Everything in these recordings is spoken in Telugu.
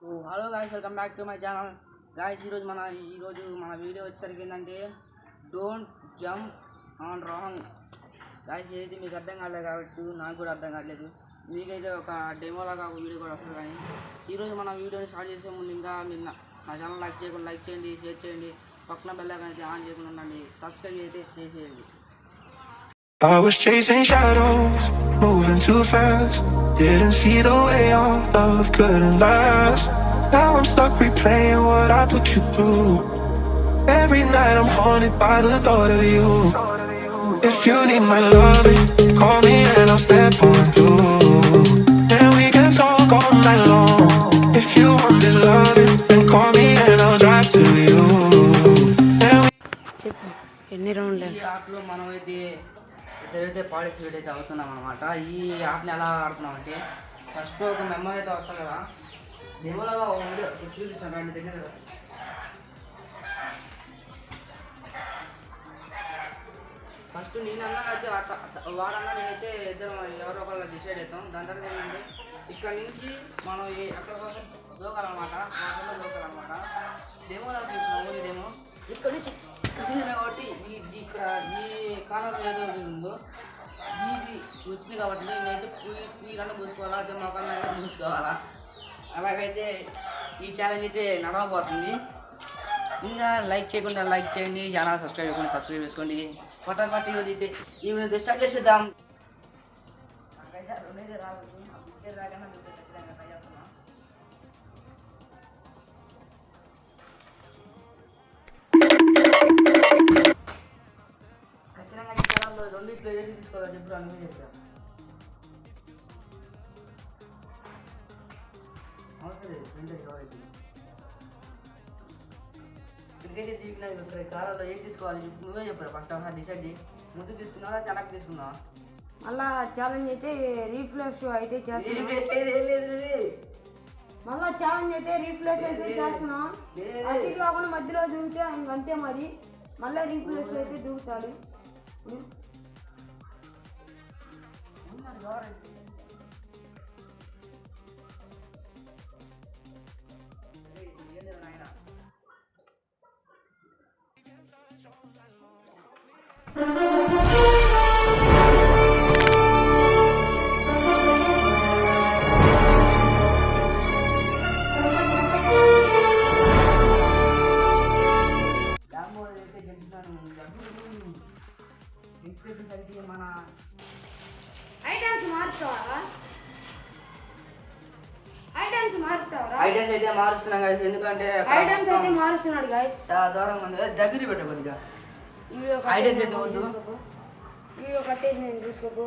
Hello guys, welcome back to my channel. Guys, ఈరోజు మన వీడియో వచ్చేసరికి ఏంటంటే don't jump on wrong. Guys, ఏదైతే మీకు అర్థం కాలేదు కాబట్టి నాకు కూడా అర్థం కావట్లేదు. మీకైతే ఒక డెమోలాగా ఒక వీడియో కూడా వస్తుంది. కానీ ఈరోజు మన వీడియోని స్టార్ట్ చేసే ముందు ఇంకా మీరు నా ఛానల్ లైక్ చేయండి, షేర్ చేయండి, పక్కన బెల్ ఐకాన్ అయితే ఆన్ చేయకుండా ఉండండి, సబ్స్క్రైబ్ అయితే చేసేయండి. I was chasing shadows, moving too fast. Didn't see the way our love couldn't last. Now I'm stuck replaying what I put you through. Every night I'm haunted by the thought of you. If you need my loving, call me and I'll step on through. And we can talk all night long. If you want this loving, then call me and I'll drive to you. ఎన్ని రౌండ్లు ఈ యాప్లో మనమైతే ఏదైతే పార్టిసిపేట్ అయితే అవుతున్నాం అనమాట. ఈ యాప్ని ఎలా ఆడుతున్నాం అంటే ఫస్ట్ ఒక మెంబర్ అయితే వస్తాం కదా, డెమోలాగా చూపిస్తాను అండి దగ్గర. ఫస్ట్ నేనన్నా అయితే వాడన్నా నేనైతే ఇద్దరు ఎవరో ఒకళ్ళు డిసైడ్ అవుతాం. దాని తర్వాత ఏంటంటే ఇక్కడ నుంచి మనం ఎక్కడ కోసం దూకాలన్నమాట, వాటిలో దూకాలన్నమాట. డెమోలాగా చూస్తున్నాం, ఓన్లీ డెమో. ఇక్కడ నుంచి తిరిగినా కాబట్టి ఇక్కడ ఈ కార్నర్ ఏదో ఉందో ఇది వచ్చింది కాబట్టి నేనైతే ఈ కన్నా పూసుకోవాలా, అదే మా కన్నా పూసుకోవాలా. అలాగైతే ఈ ఛాలెంజ్ అయితే నడవబోతుంది. ఇంకా లైక్ చేయకుండా లైక్ చేయండి, ఛానల్ సబ్స్క్రైబ్ చేసుకోండి. ఫటాఫట్ ఈరోజు అయితే ఈ వీడియో స్టార్ట్ చేసేద్దాం. నాకైతే రెండైతే రావచ్చు, ఆ పిక్చర్ రాగానే ఖచ్చితంగా ట్రై చేస్తున్నా. ఖచ్చితంగా ఈ ఛానల్లో రెండింటిలో ఏది తీసుకోవాలని చెప్పి అనుభవం చేస్తాను. అవసరం రెండు కావాలి. క్రికెట్ తీసుకున్నా కాలంలో ఏం తీసుకోవాలి నువ్వే చెప్పారు. ఫస్ట్ ఒకసారి డిసైడ్ చేయి. ముందు తీసుకున్నావా వెనక్కి తీసుకున్నావా? మళ్ళా ఛాలెంజ్ అయితే రీఫ్రెష్ అయితే చేస్తున్నాం. మళ్ళా ఛాలెంజ్ అయితే రీఫ్రెష్ అయితే చేస్తున్నాం. అటు కాకుండా మధ్యలో దూకితే ఇంకంతే. మరి మళ్ళీ రీఫ్రెష్ అయితే దూకుతాడు. మన ఐటమ్స్ అయితే మారుస్తున్నాం గైస్. ఎందుకంటే ఐటమ్స్ అయితే మారుస్తున్నాడు గైస్. చాలా దూరంగా ఉంది. దగ్గర పెట్టే కొద్దిగా ఐటమ్స్ అయితే వద్దు. వీడియో కట్టేసి నేను చూసుకోకు.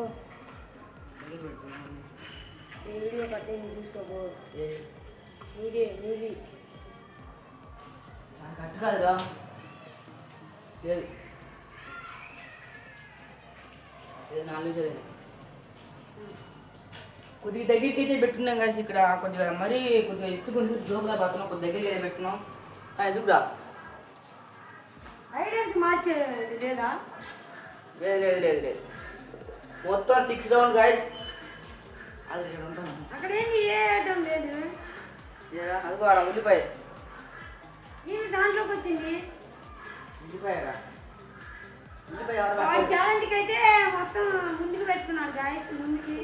వీడియో కట్టేసి నేను చూసుకోకు. నీది కట్టు కాదురా. లేదు నాలుగు కొద్దిగా దగ్గరికి అయితే పెట్టుకున్నాం కానీ ఇక్కడ కొద్దిగా మరీ కొద్దిగా ఎత్తుకుని జోకులా పోతున్నాం. కొద్ది దగ్గరికి అయితే పెట్టుకున్నాం. ఎదుగురా ఐటమ్స్ మార్చేది లేదా? లేదు మొత్తం 6 రౌండ్ గాయస్. అది అక్కడ ఏంటి ఏ ఐటమ్ లేదు. అదిగో ఆడ ఉల్లిపాయ. నేను దాంట్లోకి వచ్చింది ఉల్లిపాయ. ఛాలెంజ్కి అయితే మొత్తం ముందుకు పెట్టుకున్నాడు గాయస్. ముందుకి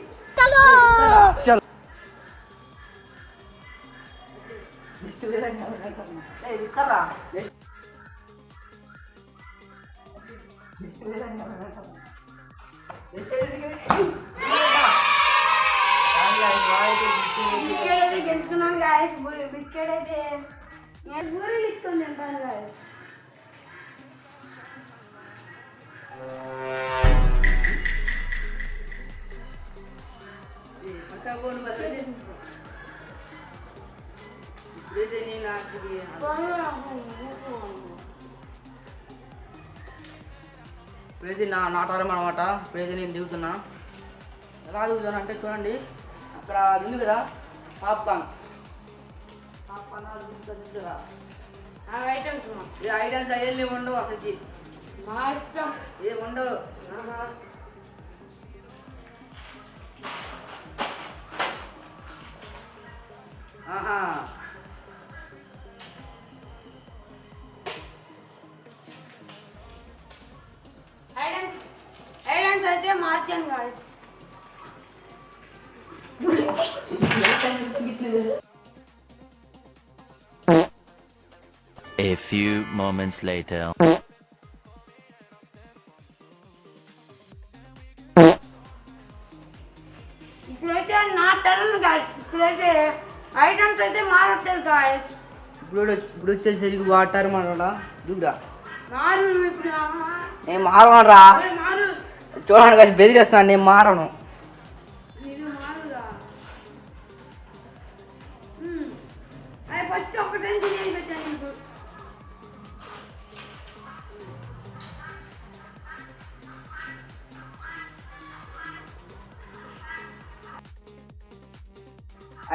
బిస్కెట్ అయితే గెలుచుకున్నాను గాయస్. బిస్కెట్ అయితే నేను బూరెలు ఇచ్చుకొని తింటాను గాయస్. ఇప్పుడైతే నాటారం అనమాట. ఇప్పుడైతే నేను దిగుతున్నా. ఎలా దిగుతాను అంటే చూడండి, అక్కడ అది ఉంది కదా పాప్కార్న్. దిగుతుందా ఐటమ్స్ ఏ ఐటమ్స్ అయ్యి ఉండవు అసలు. మా ఇష్టం ఏ ఉండవు. అయితే మార్చాను guys. A few moments later. ఇప్పుడైతే నా టర్న్ గాయస్. ఇప్పుడైతే ఐటమ్స్ అయితే మారట్లేదు గాయస్. ఇప్పుడు వచ్చేసరికి వాటర్ మనడా దూరా మారు ఇప్పుడు నేను మారవనరా. మారు చూడండి కలిసి బెదిరేస్తాను, నేను మారను. ఇది మారురా. అది ఫస్ట్ ఒకటే తినేది పెట్టాను నీకు.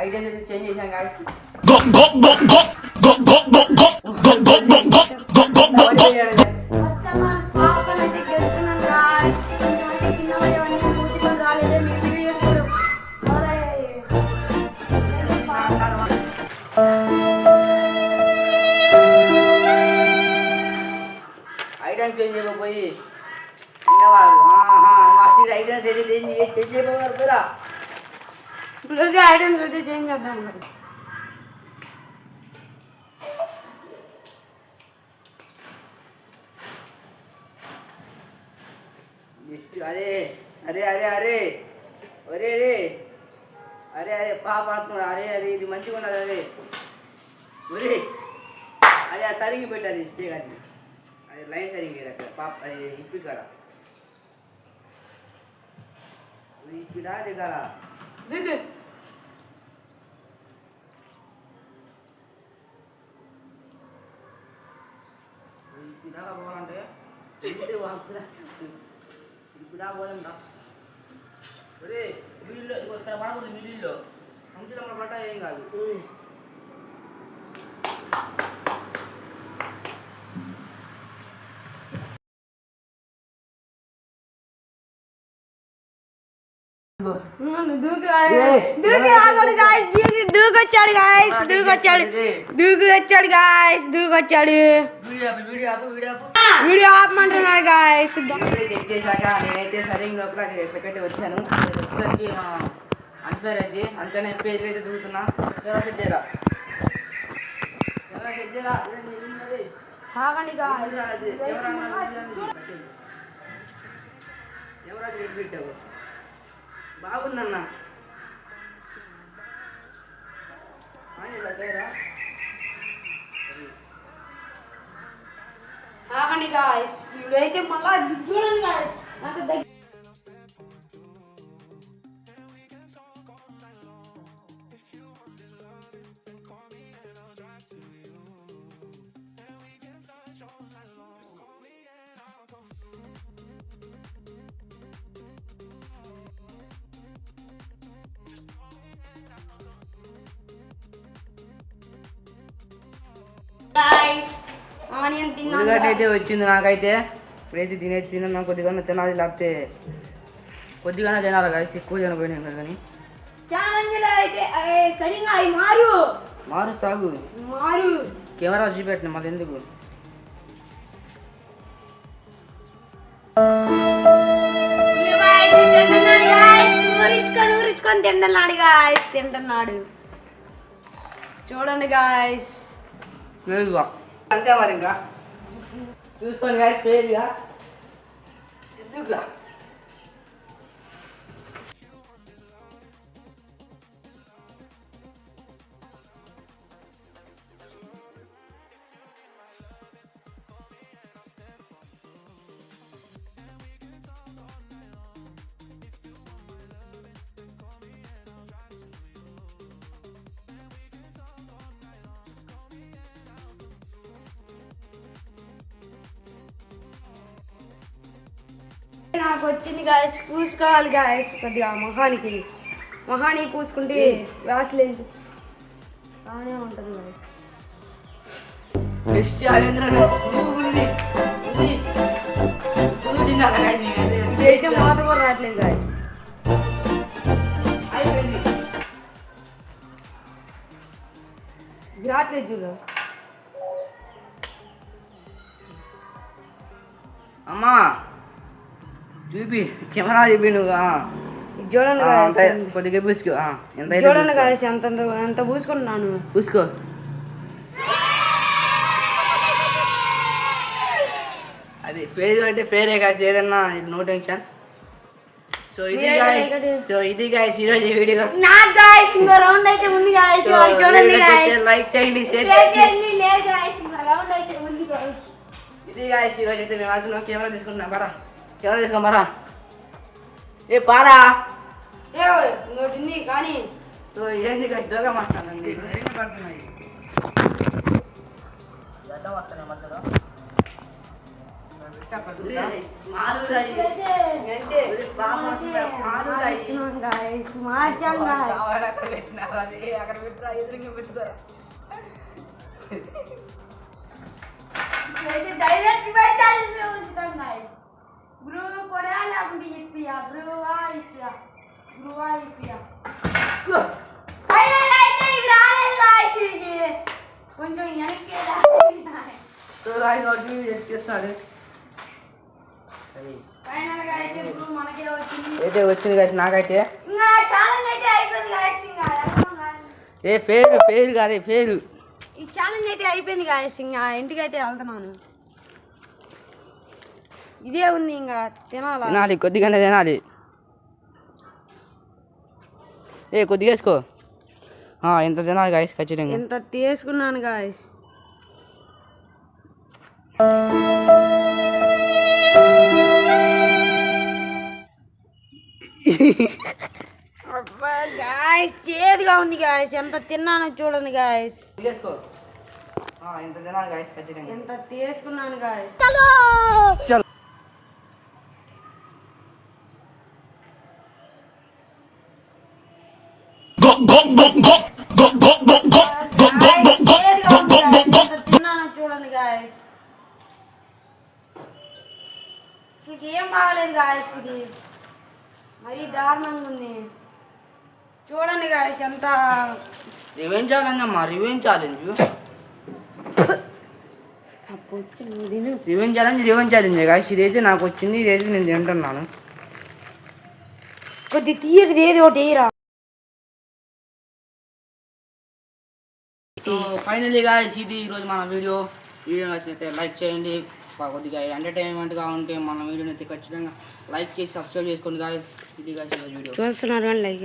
ఐడియాస్ అయితే చేంజ్ చేశాం గాయస్. ఫస్ట్ పాపకన్ అయితే గెలుస్తున్నాను గాయస్. కొంచెం అయితే కింద పడేవన్నీ మూతికొని రాలేదే మీ వీడియోస్ కూడా. ఐడియాస్ చేంజ్ చేయకపోయి ఎంగవారు వాటి ఐడియాస్ అయితే చేంజ్ చేయకపోయారు కదా. ఇప్పుడైతే ఐటమ్స్ అయితే చేంజ్ చేద్దాం మరి. అరే అరే అరే అరే అరే అరే అరే అరే పాప అంటున్నాడు. అరే అరే ఇది మంచిగా ఉన్నది. అరే ఒరే అదే సరిగి పెట్టాలి ఇచ్చే కానీ అది లైన్ సరిగి అక్కడ పాప అది ఇప్పి కాడ ఇప్పిదా దిగాల దిగు. ఇప్పిదాకా పోవాలంటే ఇప్పుడా పోదాం రా. ఒరే మిడిల్లో ఇక్కడ పడకూడదు. మిడిల్లో మంచిలో మన పడ్డా ఏం కాదు. దూకొచ్చాడు గాయస్. దూకొచ్చాడు. వీడియో ఆపమంటున్నాడు గాయస్. చెక్ చేశాక నేనైతే సరిగ్గా సెకండ్ వచ్చాను. వచ్చేసరికి అన్ఫేర్ అయితే అందుకనే పేరు అయితే దిగుతున్నా. సెట్ చేయరా సెట్ చేయరా ఎవరాజు రెడ్ పెట్టావు బాగుందన్న. ఆగండి గాయస్. ఇప్పుడైతే మళ్ళా చూడండి గాయస్. అంత దగ్గర ఆనియన్ తిన్నాను. ఉల్లిగడ్డ అయితే వచ్చింది నాకైతే. ఇప్పుడైతే తిన్నా కొద్దిగా తినాలి, లేకపోతే కొద్దిగా తినాలి కాదు ఎక్కువ తినపోయినాం కదా. కానీ ఛాలెంజ్లో అయితే సరిగ్గా అవి మారు తాగు కెమెరా చూపెట్టిన మళ్ళీ ఎందుకు. ఊరించుకొని తింటున్నాడు గాయస్. చూడండి గాయస్. లేదుగా అంతే మరి ఇంకా చూసుకొని గాయస్ పేరుగా ఎందుకులా. నాకు వచ్చింది గాయస్. పూసుకోవాలి గాయస్ కొద్దిగా మొహానికి పూసుకుంటే వ్యాసలేదు బాగానే ఉంటుంది గాయస్. ఇదైతే మాత కూడా రావట్లేదు గాయస్. రావట్లేదు చూడు. అమ్మా చూపి కెమెరా చూపి నువ్వు ఇది చూడండి guys, కొద్దిగా పూసుకో ఎంత ఇది చూడండి guys, ఎంత పూసుకుంటున్నాను. పూసుకో. అది పేరు అంటే పేరే కాదు ఏదన్నా నో టెన్షన్. సో ఇది guys ఈరోజు వీడియో. నాట్ guys, ఇంకో రౌండ్ అయితే ఉంది guys. చూడండి guys, లైక్ చేయండి, షేర్ చేయండి. లేదు guys, ఇంకో రౌండ్ అయితే ఉంది guys. ఇది guys ఈరోజు అయితే మేము వెళ్తున్నాం. కెమెరా తీసుకుంటున్నాం. బరా కెమెరా తీసుకో బరా. ఏ పారా ఇంకోటి ఉంది కానీ. సో ఏంది guys దోగా మాట్లాడండి. పడుతున్నాయి గడ్డ వస్తున్నాయి మధ్యలో. కొంచెం చేస్తాడు మనకే వచ్చింది. అయితే వచ్చింది guys నాకైతే. ఇంకా ఛాలెంజ్ అయితే అయిపోయింది guys. ఇంకా ఏ పేరు గారి పేరు. ఈ ఛాలెంజ్ అయితే అయిపోయింది guys. ఇంకా ఇంటికి అయితే వెళ్తున్నాను. ఇదే ఉంది ఇంకా తినాలి కొద్దిగానే తినాలి. కొద్దిగా వేసుకో. ఎంత తినాలి guys ఖచ్చితంగా. ఎంత తీసుకున్నాను guys. గాయస్ చేదుగా ఉంది గాయస్. ఎంత తిన్నానో చూడండి గాయస్. వేసుకో. ఎంత తినాలి guys ఖచ్చితంగా. ఎంత తీసుకున్నాను గాయస్. తిన్నానో చూడండి గాయస్. ఏం బాగలేదు గాయస్. ఇది మరీ దారుణంగా ఉంది. చూడండి గాయస్ ఎంత రివెంజ్ ఛాలెంజ్ అమ్మా. Revenge challenge guys. ఇదైతే నాకు వచ్చింది. ఇదైతే నేను తింటున్నాను. కొద్ది తీయటిది ఏది ఒకటి వేయరా. సో ఫైనలీ గాయస్ ఇది ఈరోజు మన వీడియో నచ్చితే లైక్ చేయండి. కొద్దిగా ఎంటర్టైన్మెంట్గా ఉంటే మన వీడియోని అయితే ఖచ్చితంగా లైక్ చేసి సబ్స్క్రైబ్ చేసుకోండి గాయస్. ఇది గాయస్ వీడియో చూస్తున్నారు లైక్